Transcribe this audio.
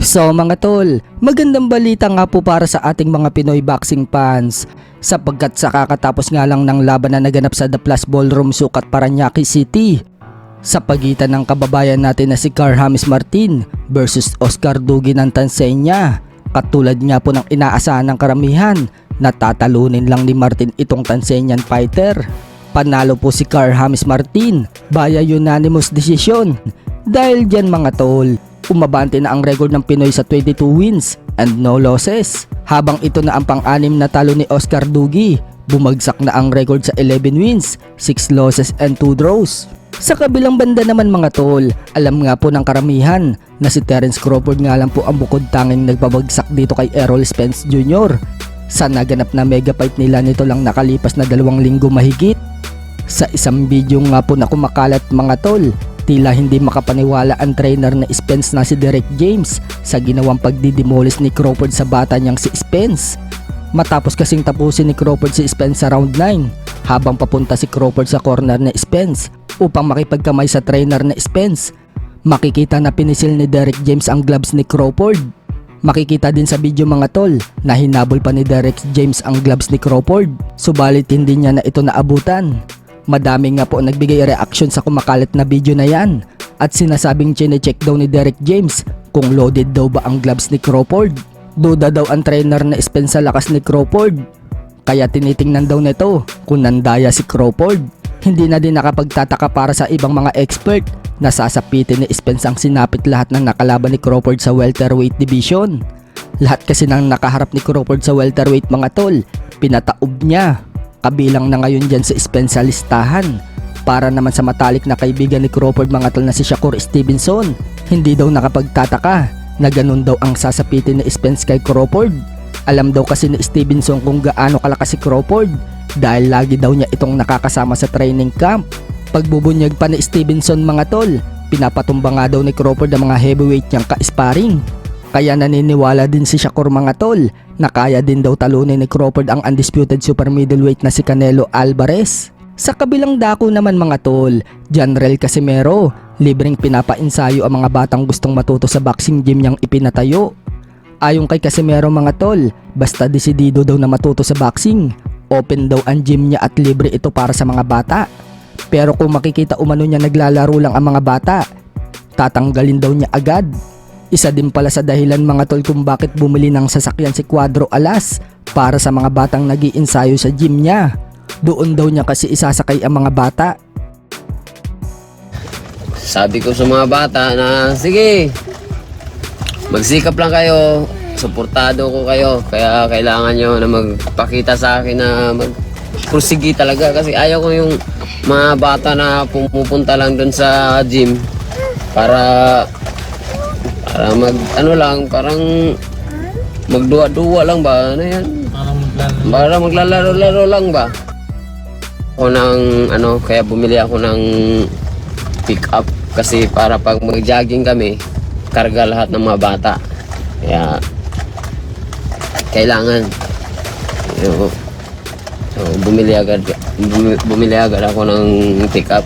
So mga tol, magandang balita nga po para sa ating mga Pinoy boxing fans sapagkat sa kakatapos nga lang ng laban na naganap sa The Plus Ballroom Sukat Parañaque City sa pagitan ng kababayan natin na si Car James Martin versus Oscar Dugi ng Tanzania. Katulad nga po ng inaasahan ng karamihan na tatalunin lang ni Martin itong Tanzanian fighter. Panalo po si Car James Martin via unanimous decision. Dahil dyan mga tol, umabante na ang record ng Pinoy sa 22 wins and no losses. Habang ito na ang pang-anim na talo ni Oscar Dugi, bumagsak na ang record sa 11 wins, 6 losses and 2 draws. Sa kabilang banda naman mga tol, alam nga po ng karamihan na si Terence Crawford nga lang po ang bukod tanging nagpabagsak dito kay Errol Spence Jr. Sa naganap na mega fight nila nito lang nakalipas na 2 linggo mahigit. Sa isang video nga po na kumakalat mga tol, tila hindi makapaniwala ang trainer na Spence na si Derek James sa ginawang pagdidemolis ni Crawford sa bata niyang si Spence. Matapos kasing tapusin ni Crawford si Spence sa round 9, habang papunta si Crawford sa corner ni Spence upang makipagkamay sa trainer na Spence, makikita na pinisil ni Derek James ang gloves ni Crawford. Makikita din sa video mga tol na hinabol pa ni Derek James ang gloves ni Crawford, subalit hindi niya na ito naabutan. Madami nga po nagbigay reaction sa kumakalat na video na yan at sinasabing chine-check daw ni Derek James kung loaded daw ba ang gloves ni Crawford. Duda daw ang trainer na Spence sa lakas ni Crawford, kaya tinitingnan daw nito kung nandaya si Crawford. Hindi na din nakapagtataka para sa ibang mga expert na sasapitin ni Spence ang sinapit lahat ng nakalaban ni Crawford sa welterweight division. Lahat kasi nang nakaharap ni Crawford sa welterweight mga tol, pinataob niya. Kabilang na ngayon dyan sa Spence sa listahan. Para naman sa matalik na kaibigan ni Crawford mga tol na si Shakur Stevenson, hindi daw nakapagtataka na ganun daw ang sasapitin ni Spence kay Crawford. Alam daw kasi ni Stevenson kung gaano kalakas si Crawford dahil lagi daw niya itong nakakasama sa training camp. Pagbubunyag pa ni Stevenson mga tol, pinapatumba nga daw ni Crawford ang mga heavyweight niyang ka-sparring. Kaya naniniwala din si Shakur mga tol na kaya din daw talunin ni Crawford ang undisputed super middleweight na si Canelo Alvarez. Sa kabilang dako naman mga tol, Janrel Casimero, libreng pinapa-ensayo ang mga batang gustong matuto sa boxing gym niyang ipinatayo. Ayon kay Casimero mga tol, basta desidido daw na matuto sa boxing, open daw ang gym niya at libre ito para sa mga bata. Pero kung makikita umano niya naglalaro lang ang mga bata, tatanggalin daw niya agad. Isa din pala sa dahilan mga tol kung bakit bumili ng sasakyan si Cuadro Alas para sa mga batang nag-iinsayo sa gym niya. Doon daw niya kasi isasakay ang mga bata. Sabi ko sa mga bata na sige, magsikap lang kayo, suportado ko kayo, kaya kailangan nyo na magpakita sa akin na magprosigi talaga kasi ayaw ko yung mga bata na pumupunta lang dun sa gym para mag ano lang, parang magduwa-duwa lang ba, ano yan? Para maglalaro-laro lang ba? Ako ng ano, kaya bumili ako ng pick up kasi para pag mag-jogging kami, karga lahat ng mga bata. Kaya kailangan bumili agad ako ng pick up